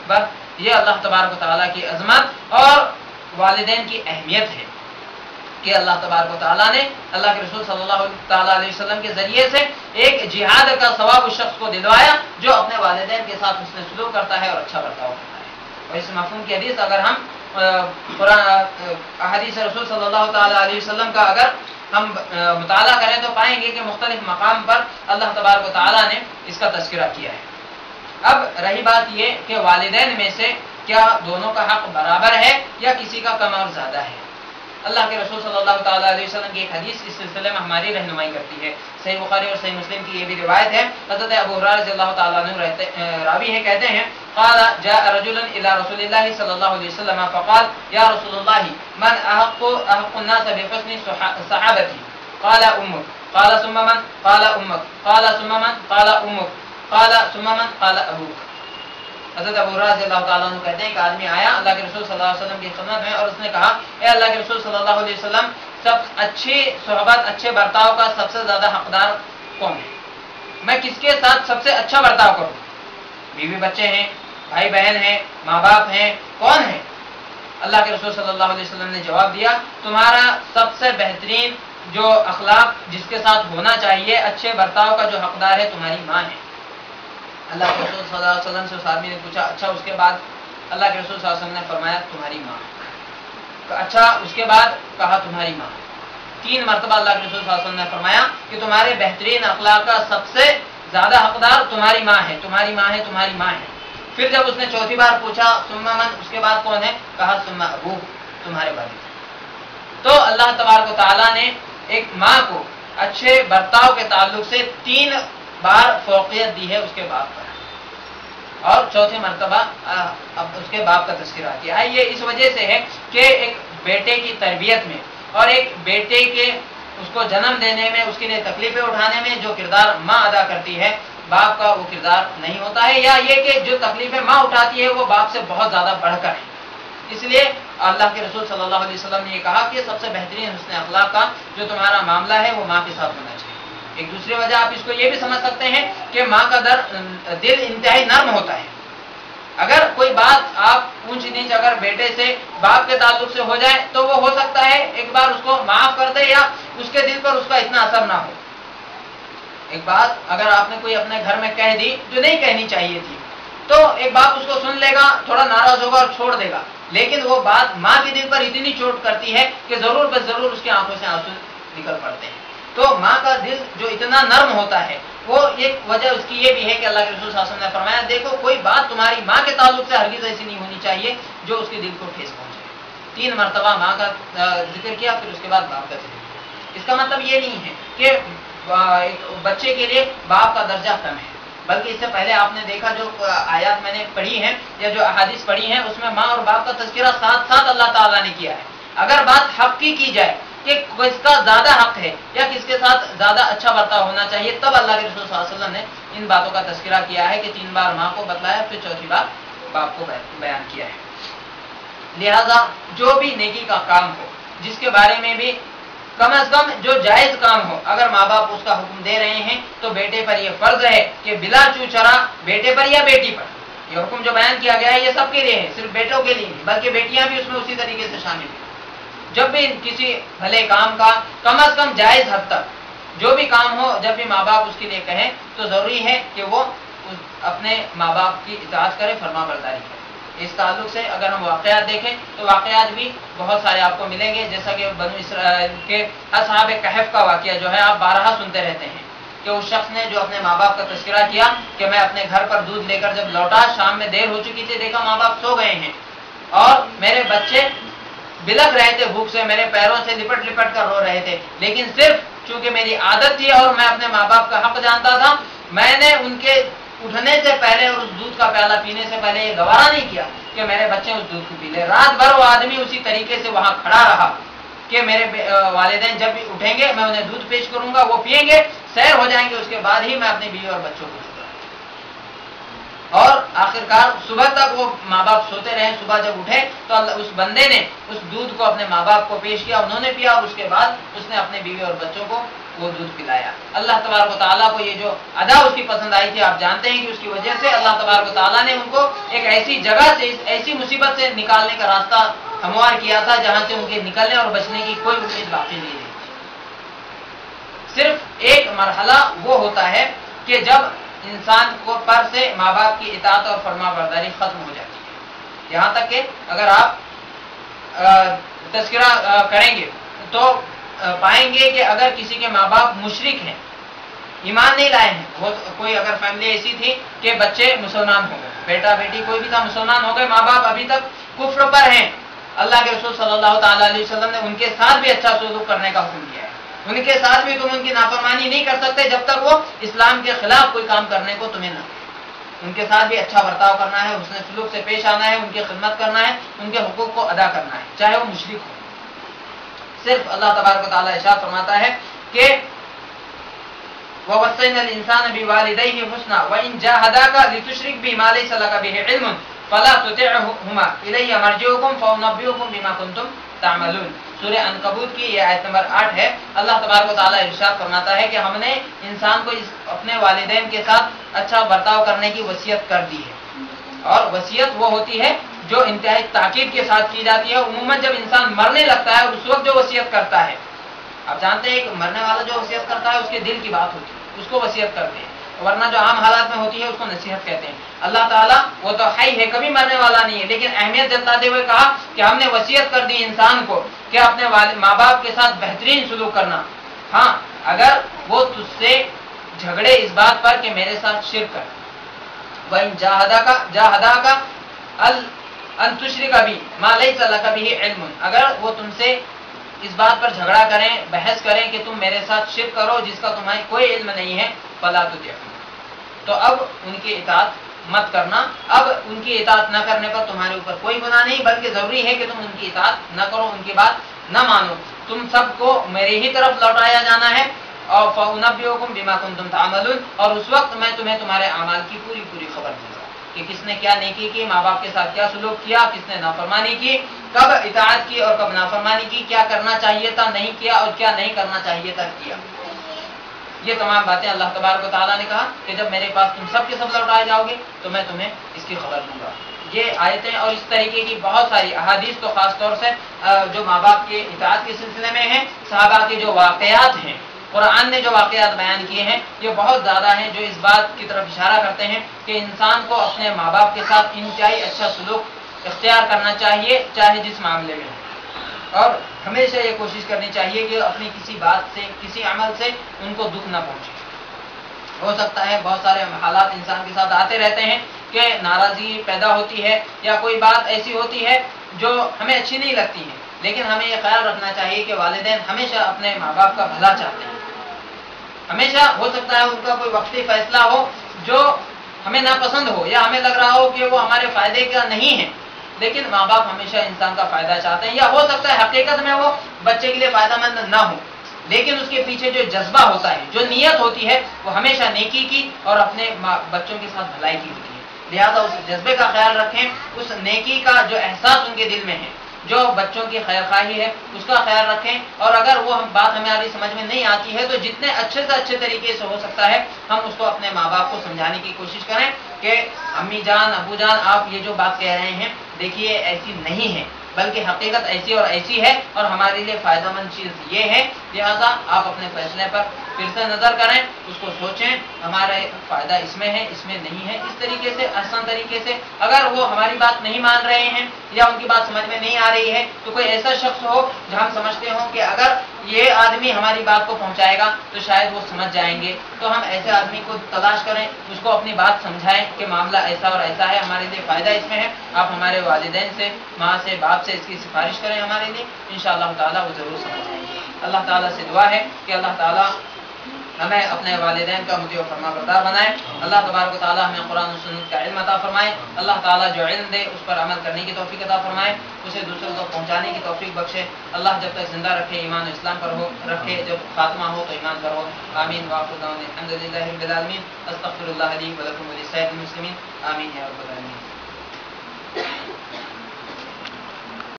اکبر، یہ اللہ تبارک و تعالیٰ کی عظمت اور والدین کی اہمیت ہے کہ اللہ تبارک و تعالیٰ نے اللہ کے رسول صلی اللہ تعالیٰ علیہ وسلم کے ذریعے سے ایک جہاد کا ثواب اس شخص کو دلوایا جو اپنے والدین کے ساتھ حسن سلوک کرتا ہے اور اچھا برتاؤ کرتا ہے۔ اور اس مفہوم کی حدیث اگر ہم احادیث رسول صلی اللہ تعالیٰ علیہ وسلم کا اگر ہم مطالعہ کریں تو پائیں گے کہ مختلف مقام پر اللہ تبارک و تعالیٰ نے اس کا تذکرہ کیا ہے۔ اب رہی بات یہ کہ والدین میں سے کیا دونوں کا حق برابر ہے یا کسی کا کم اور زیادہ ہے؟ اللہ کے رسول صلی اللہ تعالیٰ علیہ وسلم کی ایک حدیث اس سلسلے میں ہماری رہنمائی کرتی ہے۔ صحیح بخاری اور صحیح مسلم کی یہ بھی روایت ہے، حضرت ابو ہریرہ رضی اللہ تعالیٰ عنہ راوی ہے، کہتے ہیں قال جاء رجل الى رسول اللہ صلی اللہ علیہ وسلم فقال یا رسول اللہ من احق الناس بحسن صحابتی قال امك قال ثم من قال امك قال ثم من قال امك قال ثم من قال ابوك۔ حضرت ابو ہریرہ رضی اللہ تعالیٰ عنہ کہتے ہیں کہ آدمی آیا اللہ کے رسول صلی اللہ علیہ وسلم کی خدمت میں اور اس نے کہا اے اللہ کے رسول صلی اللہ علیہ وسلم، سب اچھی صحبت اچھے برتاؤ کا سب سے زیادہ حقدار کون ہے؟ میں کس کے ساتھ سب سے اچھا برتاؤ کروں؟ بیوی بچے ہیں، بھائی بہن ہیں، ماں باپ ہیں، کون ہے؟ اللہ کے رسول صلی اللہ علیہ وسلم نے جواب دیا تمہارا سب سے بہترین جو اخلاق جس کے ساتھ ہونا چاہیے اچھے برتاؤ کا جو حقدار ہے تمہاری ماں ہے۔ اللہ کے رسول صلی اللہ علیہ وسلم سے اس آدمی نے پوچھا اچھا اس کے بعد؟ اللہ کے رسول صلی اللہ علیہ وسلم نے فرمایا تمہاری ماں۔ اچھا اس کے بعد؟ کہا تمہاری ماں۔ 3 مرتبہ اللہ کے رسول صلی اللہ علیہ وسلم نے فرمایا کہ تمہارے بہترین اخلاق کا سب سے زیادہ حقدار تمہاری ماں ہے، تمہاری ماں ہے، تمہاری ماں ہے۔ پھر جب اس نے چوتھی بار پوچھا ثم من، اس کے بعد کون ہے؟ کہا ثم ابوک، تمہارے والد۔ تو اللہ تبارک و تعالیٰ نے ایک ماں کو اچھے برتاؤ کے تعلق سے 3 بار فوقیت دی ہے اس کے باپ پر، اور چوتھے مرتبہ اب اس کے باپ کا تذکرہ کیا ہے۔ یہ اس وجہ سے ہے کہ ایک بیٹے کی تربیت میں اور ایک بیٹے کے اس کو جنم دینے میں، اس کے لیے تکلیفیں اٹھانے میں جو کردار ماں ادا کرتی ہے باپ کا وہ کردار نہیں ہوتا ہے، یا یہ کہ جو تکلیفیں ماں اٹھاتی ہے وہ باپ سے بہت زیادہ بڑھ کر ہے۔ اس لیے اللہ کے رسول صلی اللہ علیہ وسلم نے یہ کہا کہ سب سے بہترین حسن اخلاق کا جو تمہارا معاملہ ہے وہ ماں کے ساتھ ہونا چاہیے۔ ایک دوسری وجہ آپ اس کو یہ بھی سمجھ سکتے ہیں کہ ماں کا دل انتہائی نرم ہوتا ہے۔ اگر کوئی بات آپ اونچ نیچ اگر بیٹے سے باپ کے تعلق سے ہو جائے تو وہ ہو سکتا ہے ایک بار اس کو معاف کر دے یا اس کے دل پر اس کا اتنا اثر نہ ہو۔ ایک بات اگر آپ نے کوئی اپنے گھر میں کہہ دی جو نہیں کہنی چاہیے تھی تو ایک باپ اس کو سن لے گا، تھوڑا ناراض ہوگا اور چھوڑ دے گا، لیکن وہ بات ماں کے دل پر اتنی چوٹ کرتی ہے کہ ضرور بس ضرور اس کی آنکھوں سے آنسو نکل پڑتے ہیں۔ تو ماں کا دل جو اتنا نرم ہوتا ہے وہ ایک وجہ اس کی یہ بھی ہے کہ اللہ کے رسول صلی اللہ علیہ وسلم نے فرمایا دیکھو کوئی بات تمہاری ماں کے تعلق سے ہرگز ایسی نہیں ہونی چاہیے جو اس کے دل کو ٹھیس پہنچے۔ 3 مرتبہ ماں کا ذکر کیا، پھر اس کے بعد باپ کا ذکر کیا۔ اس کا مطلب یہ نہیں ہے کہ ایک بچے کے لیے باپ کا درجہ کم ہے، بلکہ اس سے پہلے آپ نے دیکھا جو آیات میں نے پڑھی ہیں یا جو احادیث پڑھی ہیں اس میں ماں اور باپ کا تذکرہ ساتھ ساتھ اللہ تعالیٰ نے کیا ہے۔ اگر بات حق کی جائے کہ کس کا زیادہ حق ہے یا کس کے ساتھ زیادہ اچھا برتاؤ ہونا چاہیے، تب اللہ کے رسول صلی اللہ علیہ وسلم نے ان باتوں کا تذکرہ کیا ہے کہ 3 بار ماں کو بتلایا، پھر چوتھی بار باپ کو بیان کیا ہے۔ لہذا جو بھی نیکی کا کام ہو جس کے بارے میں بھی کم از کم جو جائز کام ہو، اگر ماں باپ اس کا حکم دے رہے ہیں تو بیٹے پر یہ فرض ہے کہ بلا چوچرا بیٹے پر یا بیٹی پر، یہ حکم جو بیان کیا گیا ہے یہ سب کے لیے ہے، صرف بیٹوں کے لیے نہیں بلکہ بیٹیاں بھی اس میں اسی طریقے سے شامل ہیں۔ جب بھی کسی بھلے کام کا کم از کم جائز حد تک جو بھی کام ہو جب بھی ماں باپ اس کے لیے کہیں تو ضروری ہے کہ وہ اپنے ماں باپ کی اطاعت کرے، فرما برداری کرے۔ اس تعلق سے اگر ہم واقعات دیکھیں تو واقعات بھی بہت سارے آپ کو ملیں گے، جیسا کہ بنو اسرائیل کے اصحاب کہف کا واقعہ جو ہے آپ بارہا سنتے رہتے ہیں کہ اس شخص نے جو اپنے ماں باپ کا تذکرہ کیا کہ میں اپنے گھر پر دودھ لے کر جب لوٹا، شام میں دیر ہو چکی تھی، دیکھا ماں باپ سو گئے ہیں اور میرے بچے بلک رہے تھے بھوک سے، میرے پیروں سے لپٹ لپٹ کر رو رہے تھے، لیکن صرف چونکہ میری عادت تھی اور میں اپنے ماں باپ کا حق جانتا تھا، میں نے ان کے اٹھنے سے پہلے اور اس دودھ کا پیالہ پینے سے پہلے یہ گوارا نہیں کیا کہ میرے بچے اس دودھ کو پی لے۔ رات بھر وہ آدمی اسی طریقے سے وہاں کھڑا رہا کہ میرے والدین جب بھی اٹھیں گے میں انہیں دودھ پیش کروں گا، وہ پیئیں گے، سیر ہو جائیں گے، اس کے بعد ہی میں اپنی بیوی اور بچوں کو چھوڑوں۔ اور آخرکار صبح تک وہ ماں باپ سوتے رہے، صبح جب اٹھے تو اس بندے نے اس دودھ کو اپنے ماں باپ کو پیش کیا، انہوں نے پیا اور اس کے بعد اس نے اپنے بیوی اور بچوں کو وہ دودھ پلایا۔ اللہ تبارک و تعالیٰ کو یہ جو ادا اس کی پسند آئی تھی، آپ جانتے ہیں کہ اس کی وجہ سے اللہ تبارک و تعالیٰ نے ان کو ایک ایسی جگہ سے، ایسی مصیبت سے نکالنے کا راستہ ہموار کیا تھا جہاں سے ان کے نکلنے اور بچنے کی کوئی امید باقی نہیں رہی۔ صرف ایک مرحلہ وہ ہوتا ہے کہ جب انسان کو پر سے ماں باپ کی اطاعت اور فرما برداری ختم ہو جاتی ہے۔ یہاں تک کہ اگر آپ تذکرہ کریں گے تو پائیں گے کہ اگر کسی کے ماں باپ مشرک ہیں، ایمان نہیں لائے ہیں، کوئی اگر فیملی ایسی تھی کہ بچے مسلمان ہو گئے، بیٹا بیٹی کوئی بھی تھا مسلمان ہو گئے، ماں باپ ابھی تک کفر پر ہیں، اللہ کے رسول صلی اللہ تعالیٰ علیہ وسلم نے ان کے ساتھ بھی اچھا سلوک کرنے کا حکم دیا ہے۔ ان کے ساتھ بھی تم ان کی نافرمانی نہیں کر سکتے جب تک وہ اسلام کے خلاف کوئی کام کرنے کو تمہیں نہ، ان کے ساتھ بھی اچھا برتاؤ کرنا ہے، حسن سلوک سے پیش آنا ہے، ان کی خدمت کرنا ہے، ان کے حقوق کو ادا کرنا ہے، چاہے وہ مشرک ہو۔ صرف اللہ تبارک و تعالیٰ ارشاد فرماتا ہے کہ وَوَصَّيْنَا الْإِنسَانَ بِوَالِدَيْهِ حُسْنًا وَإِنْ جَاهَدَاكَ لِتُشْرِكْ بِي مَا لَيْسَ لَكَ بِهِ عِلْمٌ فَلَا تُطِعْهُمَا إِلَيَّ مَرْجِعُكُمْ فَأُنَبِّئُكُم بِمَا كُنتُمْ تعملون۔ سورہ عنکبوت کی یہ آیت نمبر 8 ہے۔ اللہ تبارک و تعالیٰ ارشاد فرماتا ہے کہ ہم نے انسان کو اپنے والدین کے ساتھ اچھا برتاؤ کرنے کی وصیت کر دی ہے، اور وصیت وہ ہوتی ہے جو انتہائی تاکید کے ساتھ کی جاتی ہے۔ عموماً جب انسان مرنے لگتا ہے اور اس وقت جو وصیت کرتا ہے، آپ جانتے ہیں کہ مرنے والا جو وصیت کرتا ہے اس کے دل کی بات ہوتی ہے، اس کو وصیت کرتے ہیں، ورنہ جو عام حالات میں ہوتی ہے اس کو نصیحت کہتے ہیں۔ اللہ تعالیٰ وہ تو حی ہے، کبھی مرنے والا نہیں ہے، لیکن اہمیت جتلاتے ہوئے کہا کہ ہم نے وصیت کر دی انسان کو کہ اپنے ماں باپ کے ساتھ بہترین سلوک کرنا۔ ہاں، اگر وہ تجھ سے جھگڑے اس بات پر کہ میرے ساتھ شرک کر، وَإِنْ جَاهَدَاكَ أَن تُشْرِكَ بِي مَا لَيْسَ لَكَ بِهِ عِلْمٌ، اگر وہ تم سے اس بات پر جھگڑا کریں، بحث کریں کہ تم میرے ساتھ شرک کرو جس کا تمہیں کوئی علم نہیں ہے، فَلَا تُطِعْهُمَا، تو اب ان کی اطاعت مت کرنا۔ اب ان کی اطاعت نہ کرنے پر تمہارے اوپر کوئی گناہ نہیں، بلکہ ضروری ہے کہ تم ان کی اطاعت نہ کرو، ان کی بات نہ مانو، تم سب کو میرے ہی طرف لوٹایا جانا ہے۔ اور فَأُنَبِّئُكُم بِمَا كُنتُمْ تَعْمَلُونَ، اور اس وقت میں تمہیں تمہارے اعمال کی پوری خبر دوں گا کہ کس نے کیا نیکی کی، ماں باپ کے ساتھ کیا سلوک کیا، کس نے نافرمانی کی، کب اطاعت کی اور کب نافرمانی کی، کیا کرنا چاہیے تھا نہیں کیا اور کیا نہیں کرنا چاہیے تھا کیا۔ یہ تمام باتیں اللہ تبارک و تعالیٰ نے کہا کہ جب میرے پاس تم سب کے سب لوٹائے جاؤ گے تو میں تمہیں اس کی خبر دوں گا۔ یہ آیتیں اور اس طریقے کی بہت ساری احادیث تو خاص طور سے جو ماں باپ کے اطاعت کے سلسلے میں ہیں، صحابہ کے جو واقعات ہیں، قرآن نے جو واقعات بیان کیے ہیں، یہ بہت زیادہ ہیں جو اس بات کی طرف اشارہ کرتے ہیں کہ انسان کو اپنے ماں باپ کے ساتھ انتہائی اچھا سلوک اختیار کرنا چاہیے، چاہے جس معاملے میں ہو، اور ہمیشہ یہ کوشش کرنی چاہیے کہ اپنی کسی بات سے، کسی عمل سے ان کو دکھ نہ پہنچے۔ ہو سکتا ہے بہت سارے حالات انسان کے ساتھ آتے رہتے ہیں کہ ناراضگی پیدا ہوتی ہے یا کوئی بات ایسی ہوتی ہے جو ہمیں اچھی نہیں لگتی ہے، لیکن ہمیں یہ خیال رکھنا چاہیے کہ والدین ہمیشہ اپنے ماں باپ کا بھلا چاہتے ہیں۔ ہمیشہ ہو سکتا ہے ان کا کوئی وقتی فیصلہ ہو جو ہمیں ناپسند ہو یا ہمیں لگ رہا ہو کہ وہ ہمارے فائدے کا نہیں ہے، لیکن ماں باپ ہمیشہ انسان کا فائدہ چاہتے ہیں، یا ہو سکتا ہے حقیقت میں وہ بچے کے لیے فائدہ مند نہ ہو، لیکن اس کے پیچھے جو جذبہ ہوتا ہے، جو نیت ہوتی ہے، وہ ہمیشہ نیکی کی اور اپنے بچوں کے ساتھ بھلائی کی ہوتی ہے۔ لہذا اس جذبے کا خیال رکھیں، اس نیکی کا جو احساس ان کے دل میں ہے، جو بچوں کی خیر خواہی ہے، اس کا خیال رکھیں، اور اگر وہ بات ہماری سمجھ میں نہیں آتی ہے تو جتنے اچھے سے اچھے طریقے سے ہو سکتا ہے ہم اس کو اپنے ماں باپ کو سمجھانے کی کوشش کریں کہ امی جان، ابو جان، آپ یہ جو بات کہہ رہے ہیں دیکھیے ایسی نہیں ہے، بلکہ حقیقت ایسی اور ایسی ہے اور ہمارے لیے فائدہ مند چیز یہ ہے، لہذا آپ اپنے فیصلے پر پھر سے نظر کریں، اس کو سوچیں، ہمارا فائدہ اس میں ہے، اس میں نہیں ہے، اس طریقے سے، آسان طریقے سے۔ اگر وہ ہماری بات نہیں مان رہے ہیں یا ان کی بات سمجھ میں نہیں آ رہی ہے تو کوئی ایسا شخص ہو جو ہم سمجھتے ہوں کہ اگر یہ آدمی ہماری بات کو پہنچائے گا تو شاید وہ سمجھ جائیں گے، تو ہم ایسے آدمی کو تلاش کریں، اس کو اپنی بات سمجھائیں کہ معاملہ ایسا اور ایسا ہے، ہمارے لیے فائدہ اس میں ہے، آپ ہمارے والدین سے، ماں سے، باپ سے اس کی سفارش کریں ہمارے لیے، انشاءاللہ تعالیٰ وہ ضرور سمجھ جائیں گے۔ اللہ تعالیٰ سے دعا ہے کہ اللہ تعالیٰ ہمیں اپنے والدین کا مطیع و فرما بردار بنائے، اللہ تبارک و تعالیٰ ہمیں قرآن و سنت کا علم عطا فرمائے، اللہ تعالیٰ جو علم دے اس پر عمل کرنے کی توفیق عطا فرمائے، اسے دوسروں کو پہنچانے کی توفیق بخشے، اللہ جب تک زندہ رکھے ایمان و اسلام پر ہو رکھے، جب خاتمہ ہو تو ایمان پر ہو، آمین۔ وآخر دعوانا الحمد للہ رب العالمین، استغفر اللہ لی و لکم ولسائر المسلمین، آمین یا رب العالمین۔